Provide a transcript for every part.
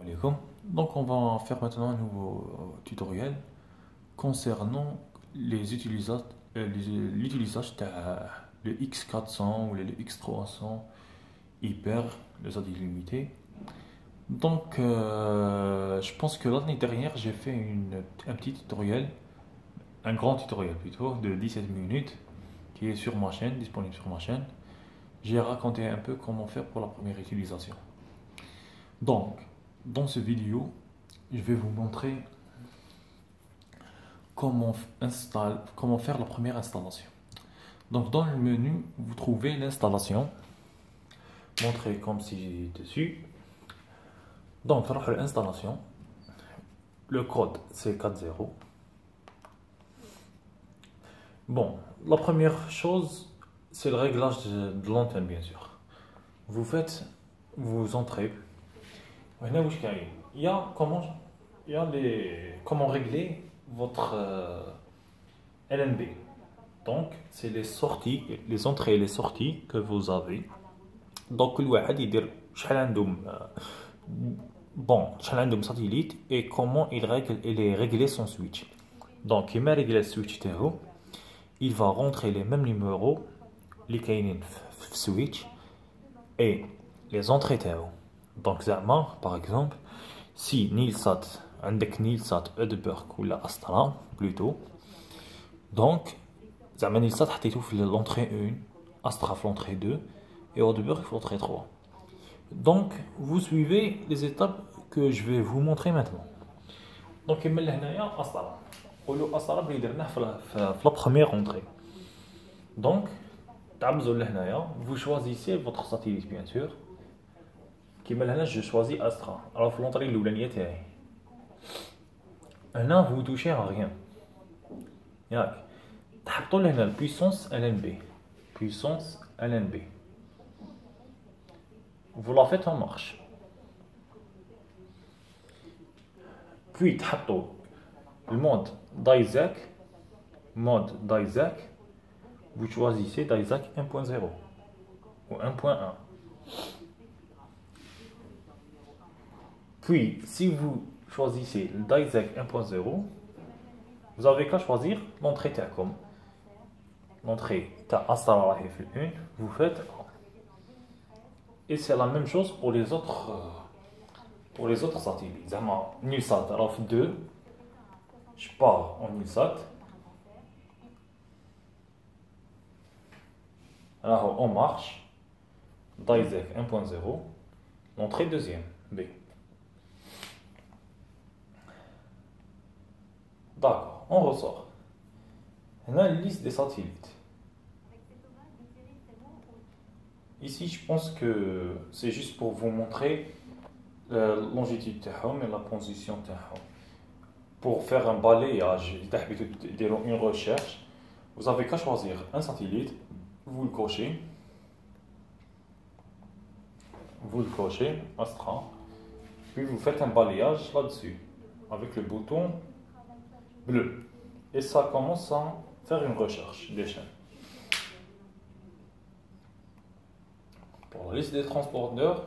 Alaikum. Donc on va faire maintenant un nouveau tutoriel concernant l'utilisation de le X400 ou le X300 hyper, les autres illimités. Donc je pense que l'année dernière j'ai fait un petit tutoriel, un grand tutoriel plutôt, de 17 minutes qui est sur ma chaîne, disponible sur ma chaîne. J'ai raconté un peu comment faire pour la première utilisation. Donc, dans cette vidéo, je vais vous montrer comment faire la première installation. Donc, dans le menu, vous trouvez l'installation, montré comme si dessus. Donc, l'installation, le code c'est 40. Bon, la première chose, c'est le réglage de l'antenne, bien sûr. Vous entrez. Il y a comment, comment régler votre LNB. Donc, c'est les sorties, les entrées et les sorties que vous avez. Donc, كل واحد يدير شحال عندهم شحال عندهم satellite et comment il est réglé son switch. Donc, il m'a réglé le switch تاعو. Il va rentrer les mêmes numéros اللي كاينين في switch et les entrées تاعو. Donc, زعما par exemple, si Nilsat عندك Nilsat Edberg ولا Astra plutôt. Donc, زعما Nilsat حطيتو في l'entrée 1, Astra في l'entrée 2 et Edberg في l'entrée 3. Donc, vous suivez les étapes que je vais vous montrer maintenant. Donc, il y a Astra. Astra في la première entrée. Donc, vous choisissez votre satellite bien sûr. Je choisis Astra. Alors, l'entrée l'oulaniye تاعي. Là, vous touchez à rien. تحطوا لهنا puissance LNB. Puissance LNB. Vous la faites en marche. Puis, تحطوا le mode d'Isaac. Mode d'Isaac. Vous choisissez d'Isaac 1.0 ou 1.1. Puis, si vous choisissez le d'Isaac 1.0, vous avez qu'à choisir l'entrée TACOM. L'entrée Astra 1, vous faites 1. Et c'est la même chose pour les autres satellites. Nilsat RAF 2, je pars en Nilsat. Alors on marche, d'Isaac 1.0, l'entrée deuxième, B. D'accord, on ressort. On a une liste des satellites. Ici, je pense que c'est juste pour vous montrer la longitude et la position. Pour faire un balayage, une recherche, vous avez qu'à choisir un satellite, vous le cochez, Astra, puis vous faites un balayage là-dessus, avec le bouton bleu. Et ça commence à faire une recherche des chaînes. Pour la liste des transpondeurs,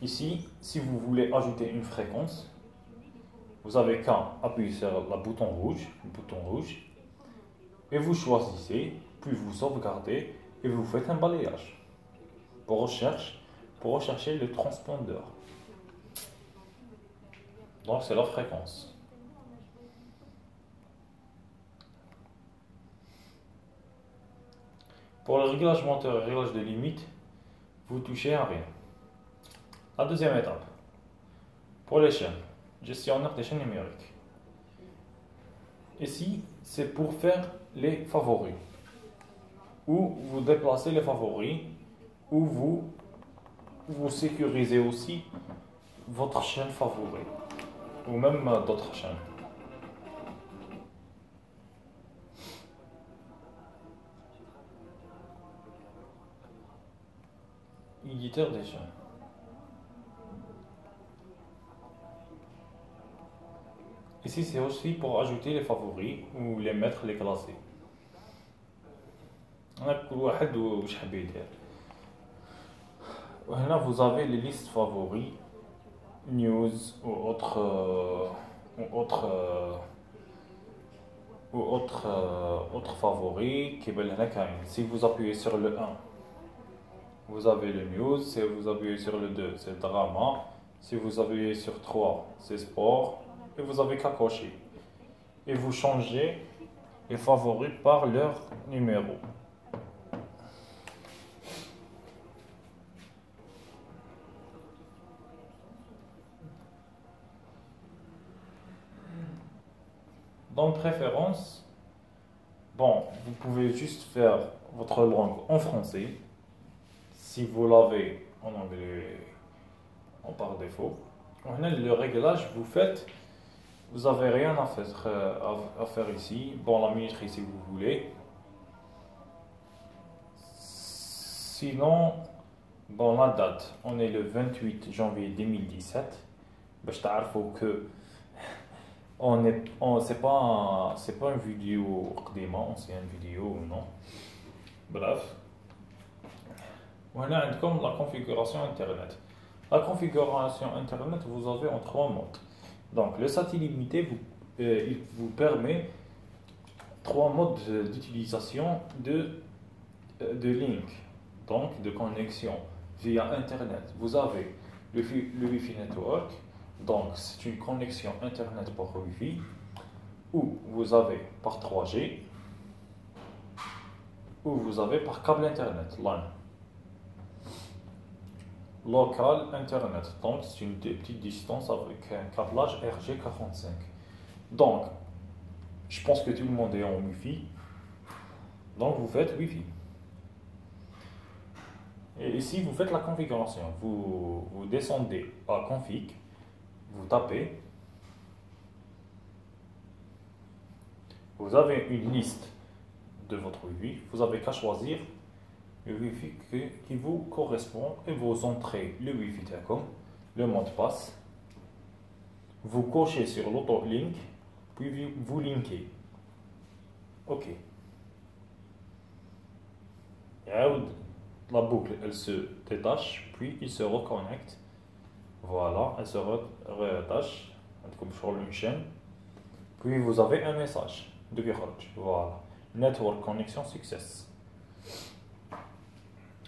ici, si vous voulez ajouter une fréquence, vous avez qu'à appuyer sur le bouton rouge, et vous choisissez, puis vous sauvegardez et vous faites un balayage pour rechercher le transpondeur. Donc c'est la fréquence. Pour le réglage moteur et réglage de limite, vous touchez à rien. La deuxième étape, pour les chaînes, gestionnaire des chaînes numériques. Ici, c'est pour faire les favoris. Ou vous déplacez les favoris, ou vous sécurisez aussi votre chaîne favorite, ou même d'autres chaînes. Éditeur des chaînes. Ici, c'est aussi pour ajouter les favoris ou les mettre, les classer. Vous avez les listes favoris news ou autre favori qui est là. Si vous appuyez sur le 1, vous avez le news. Si vous appuyez sur le 2, c'est drama. Si vous appuyez sur 3, c'est sport. Et vous avez qu'à cocher. Et vous changez les favoris par leur numéro. Dans préférence, bon, vous pouvez juste faire votre langue en français. Si vous l'avez en anglais, par défaut. Le réglage, vous avez rien à faire ici. Bon, la minuterie si vous voulez. Sinon, bon, la date, on est le 28 janvier 2017. Je t'arrive que c'est pas une vidéo c'est une vidéo, non. Bref. Voilà, comme la configuration Internet. La configuration Internet, vous avez en 3 modes. Donc, le satellite limité il vous permet 3 modes d'utilisation de link, donc de connexion via Internet. Vous avez le Wi-Fi Network, donc c'est une connexion Internet par Wi-Fi, ou vous avez par 3G, ou vous avez par câble Internet, LAN. Local Internet, donc c'est une petite distance avec un câblage RG45. Donc, je pense que tout le monde est en Wi-Fi, donc vous faites Wi-Fi. Et ici, vous faites la configuration. Vous descendez à config, vous tapez, vous avez une liste de votre Wi-Fi, vous avez qu'à choisir le Wi-Fi qui vous correspond et vous entrez le Wi-Fi Telecom, le mot de passe, vous cochez sur l'auto-link, puis vous linkez. OK. La boucle, elle se détache, puis il se reconnecte. Voilà, elle se réattache, comme sur une chaîne. Puis vous avez un message de Bihorj. Voilà. Network connection success.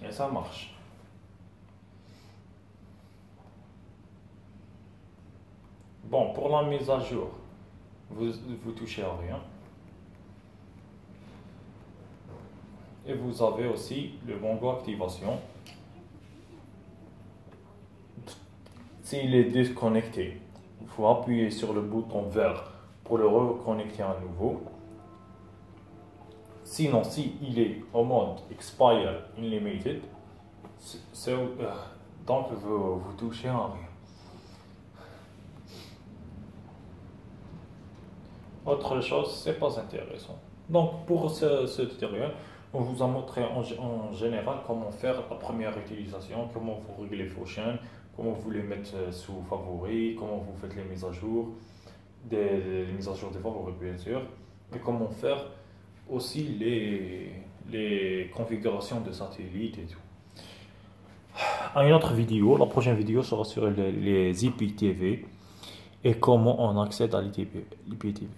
Et ça marche. Bon, pour la mise à jour, vous touchez à rien. Et vous avez aussi le bongo activation. S'il est déconnecté, il faut appuyer sur le bouton vert pour le reconnecter à nouveau. Sinon, s'il est en mode Expire Unlimited, donc vous touchez à rien. Autre chose, c'est pas intéressant. Donc pour ce tutoriel, on vous a montré en général comment faire la première utilisation, comment vous réglez vos chaînes, comment vous les mettez sous favoris, comment vous faites les mises à jour, les mises à jour des favoris bien sûr, et comment faire aussi les configurations de satellites et tout. À une autre vidéo, la prochaine vidéo sera sur les IPTV et comment on accède à l'IPTV.